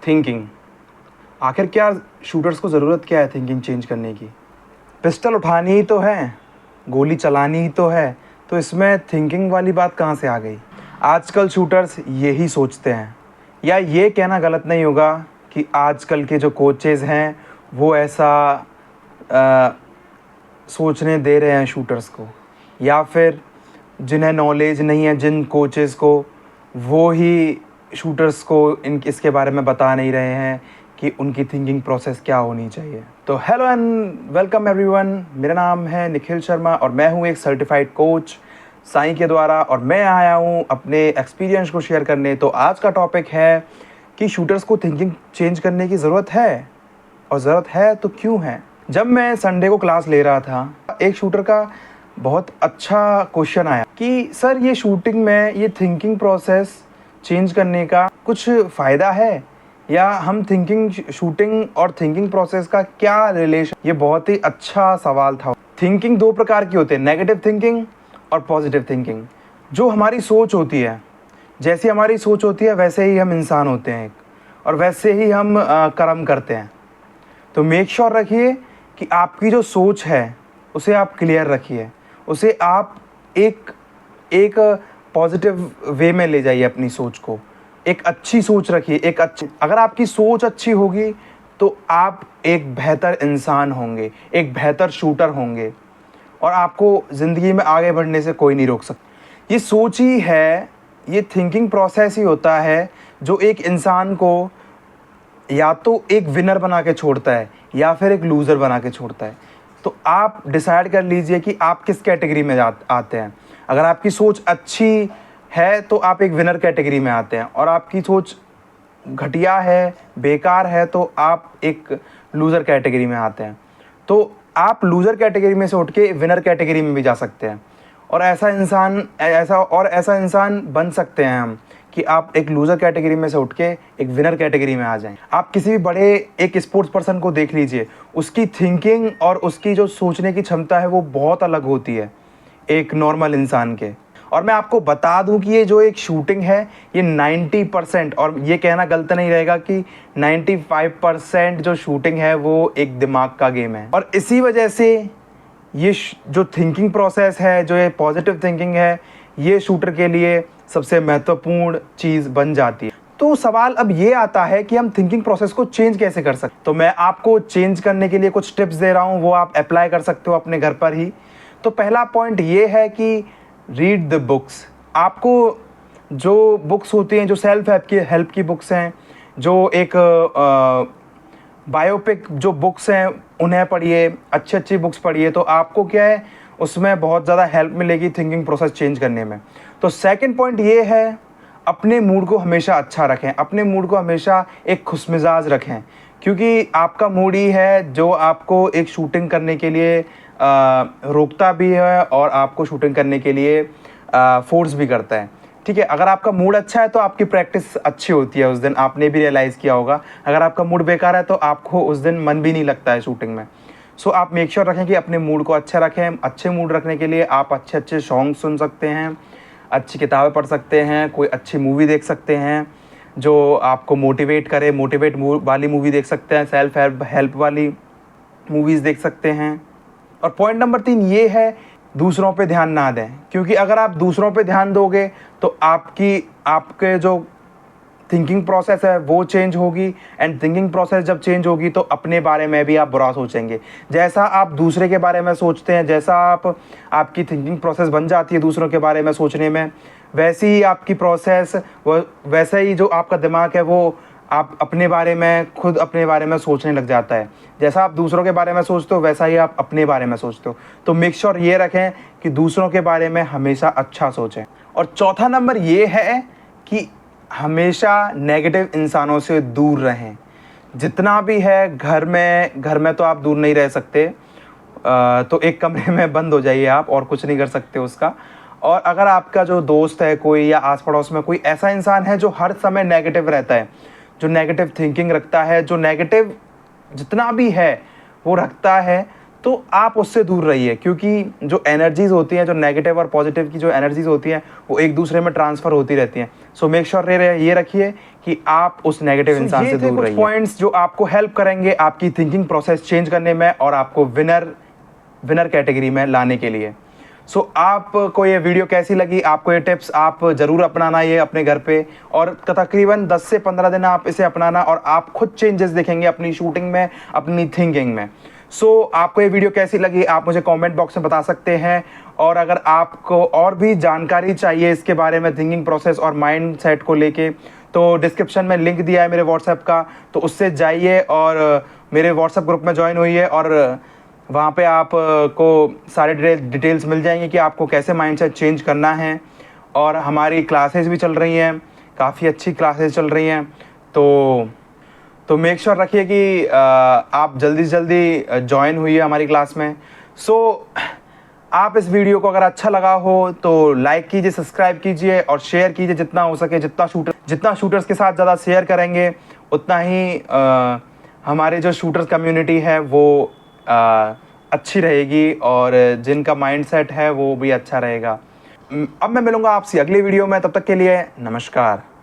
Thinking. आखिर क्या shooters को ज़रूरत क्या है थिंकिंग चेंज करने की? पिस्टल उठानी ही तो है, गोली चलानी ही तो है, तो इसमें थिंकिंग वाली बात कहाँ से आ गई? आजकल शूटर्स यही सोचते हैं, या ये कहना गलत नहीं होगा कि आजकल के जो कोचेज़ हैं वो ऐसा सोचने दे रहे हैं शूटर्स को, या फिर जिन्हें नॉलेज नहीं है जिन कोचेज़ को, वो ही शूटर्स को इसके बारे में बता नहीं रहे हैं कि उनकी थिंकिंग प्रोसेस क्या होनी चाहिए। तो हेलो एंड वेलकम एवरीवन, मेरा नाम है निखिल शर्मा और मैं हूँ एक सर्टिफाइड कोच साईं के द्वारा, और मैं आया हूँ अपने एक्सपीरियंस को शेयर करने। तो आज का टॉपिक है कि शूटर्स को थिंकिंग चेंज करने की ज़रूरत है, और ज़रूरत है तो क्यों है। जब मैं संडे को क्लास ले रहा था, एक शूटर का बहुत अच्छा क्वेश्चन आया कि सर ये शूटिंग में ये थिंकिंग प्रोसेस चेंज करने का कुछ फ़ायदा है, या हम शूटिंग और थिंकिंग प्रोसेस का क्या रिलेशन। ये बहुत ही अच्छा सवाल था। थिंकिंग दो प्रकार की होती है, नेगेटिव थिंकिंग और पॉजिटिव थिंकिंग। जो हमारी सोच होती है, जैसी हमारी सोच होती है वैसे ही हम इंसान होते हैं और वैसे ही हम कर्म करते हैं। तो मेक श्योर रखिए कि आपकी जो सोच है उसे आप क्लियर रखिए, उसे आप एक पॉजिटिव वे में ले जाइए अपनी सोच को। एक अच्छी सोच रखिए, अगर आपकी सोच अच्छी होगी तो आप एक बेहतर इंसान होंगे, एक बेहतर शूटर होंगे, और आपको ज़िंदगी में आगे बढ़ने से कोई नहीं रोक सकता। ये सोच ही है, ये थिंकिंग प्रोसेस ही होता है जो एक इंसान को या तो एक विनर बना के छोड़ता है या फिर एक लूज़र बना के छोड़ता है। तो आप डिसाइड कर लीजिए कि आप किस कैटेगरी में आते हैं। अगर आपकी सोच अच्छी है तो आप एक विनर कैटेगरी में आते हैं, और आपकी सोच घटिया है, बेकार है, तो आप एक लूज़र कैटेगरी में आते हैं। तो आप लूज़र कैटेगरी में से उठ के विनर कैटेगरी में भी जा सकते हैं, और ऐसा इंसान बन सकते हैं हम कि आप एक लूज़र कैटेगरी में से उठ के एक विनर कैटेगरी में आ जाएं। आप किसी भी बड़े एक स्पोर्ट्स पर्सन को देख लीजिए, उसकी थिंकिंग और उसकी जो सोचने की क्षमता है वो बहुत अलग होती है एक नॉर्मल इंसान के। और मैं आपको बता दूं कि ये जो एक शूटिंग है ये 90%, और ये कहना गलत नहीं रहेगा कि 95% जो शूटिंग है वो एक दिमाग का गेम है। और इसी वजह से ये जो थिंकिंग प्रोसेस है, जो ये पॉजिटिव थिंकिंग है, ये शूटर के लिए सबसे महत्वपूर्ण चीज़ बन जाती है। तो सवाल अब ये आता है कि हम थिंकिंग प्रोसेस को चेंज कैसे कर सकते। तो मैं आपको चेंज करने के लिए कुछ टिप्स दे रहा हूँ, वो आप अप्लाई कर सकते हो अपने घर पर ही। तो पहला पॉइंट ये है कि रीड द बुक्स। आपको जो बुक्स होती हैं, जो सेल्फ हेल्प की बुक्स हैं, जो एक बायोपिक जो बुक्स हैं उन्हें पढ़िए, अच्छी बुक्स पढ़िए। तो आपको क्या है, उसमें बहुत ज़्यादा हेल्प मिलेगी थिंकिंग प्रोसेस चेंज करने में। तो सेकंड पॉइंट ये है, अपने मूड को हमेशा अच्छा रखें, अपने मूड को हमेशा एक खुशमिजाज रखें, क्योंकि आपका मूड ही है जो आपको एक शूटिंग करने के लिए रोकता भी है और आपको शूटिंग करने के लिए फोर्स भी करता है। ठीक है, अगर आपका मूड अच्छा है तो आपकी प्रैक्टिस अच्छी होती है उस दिन, आपने भी रियलाइज़ किया होगा। अगर आपका मूड बेकार है तो आपको उस दिन मन भी नहीं लगता है शूटिंग में। सो आप मेक श्योर रखें कि अपने मूड को अच्छा रखें। अच्छे मूड रखने के लिए आप अच्छे सॉन्ग सुन सकते हैं, अच्छी किताबें पढ़ सकते हैं, कोई अच्छी मूवी देख सकते हैं जो आपको मोटिवेट करे, वाली मूवी देख सकते हैं, सेल्फ हेल्प वाली मूवीज़ देख सकते हैं। और पॉइंट नंबर 3 ये है, दूसरों पे ध्यान ना दें, क्योंकि अगर आप दूसरों पे ध्यान दोगे तो आपके जो थिंकिंग प्रोसेस है वो चेंज होगी, एंड थिंकिंग प्रोसेस जब चेंज होगी तो अपने बारे में भी आप बुरा सोचेंगे। जैसा आप दूसरे के बारे में सोचते हैं, जैसा आपकी थिंकिंग प्रोसेस बन जाती है दूसरों के बारे में सोचने में, वैसी ही आपकी प्रोसेस, वैसा ही जो आपका दिमाग है वो आप अपने बारे में सोचने लग जाता है। जैसा आप दूसरों के बारे में सोचते हो वैसा ही आप अपने बारे में सोचते हो। तो मेक श्योर ये रखें कि दूसरों के बारे में हमेशा अच्छा सोचें। और चौथा नंबर ये है कि हमेशा नेगेटिव इंसानों से दूर रहें। जितना भी है, घर में तो आप दूर नहीं रह सकते, तो एक कमरे में बंद हो जाइए आप, और कुछ नहीं कर सकते उसका। और अगर आपका जो दोस्त है कोई, या आस पड़ोस में कोई ऐसा इंसान है जो हर समय नेगेटिव रहता है, जो नेगेटिव थिंकिंग रखता है, जो नेगेटिव जितना भी है वो रखता है, तो आप उससे दूर रहिए, क्योंकि जो एनर्जीज़ होती हैं, जो नेगेटिव और पॉजिटिव की जो एनर्जीज़ होती हैं, वो एक दूसरे में ट्रांसफ़र होती रहती हैं। सो मेक श्योर ये रखिए कि आप उस नेगेटिव इंसान से दूर रहिए। कुछ पॉइंट्स जो आपको हेल्प करेंगे आपकी थिंकिंग प्रोसेस चेंज करने में और आपको विनर कैटेगरी में लाने के लिए। सो आपको ये वीडियो कैसी लगी, आपको ये टिप्स आप ज़रूर अपनाना ये अपने घर पे, और तकरीबन 10 से 15 दिन आप इसे अपनाना और आप खुद चेंजेस देखेंगे अपनी शूटिंग में, अपनी थिंकिंग में। सो आपको ये वीडियो कैसी लगी आप मुझे कमेंट बॉक्स में बता सकते हैं, और अगर आपको और भी जानकारी चाहिए इसके बारे में, थिंकिंग प्रोसेस और माइंड सेट को लेके, तो डिस्क्रिप्शन में लिंक दिया है मेरे व्हाट्सएप का, तो उससे जाइए और मेरे व्हाट्सएप ग्रुप में ज्वाइन होइए, और वहाँ पे आप को सारे डिटेल्स मिल जाएंगे कि आपको कैसे माइंडसेट चेंज करना है। और हमारी क्लासेस भी चल रही हैं, काफ़ी अच्छी क्लासेस चल रही हैं, तो मेक श्योर रखिए कि आप जल्दी से जल्दी ज्वाइन हुई हमारी क्लास में। सो आप इस वीडियो को अगर अच्छा लगा हो तो लाइक कीजिए, सब्सक्राइब कीजिए और शेयर कीजिए जितना हो सके। जितना शूटर्स के साथ ज़्यादा शेयर करेंगे उतना ही हमारे जो शूटर्स कम्युनिटी है वो अच्छी रहेगी, और जिनका माइंडसेट है वो भी अच्छा रहेगा। अब मैं मिलूँगा आपसे अगली वीडियो में, तब तक के लिए नमस्कार।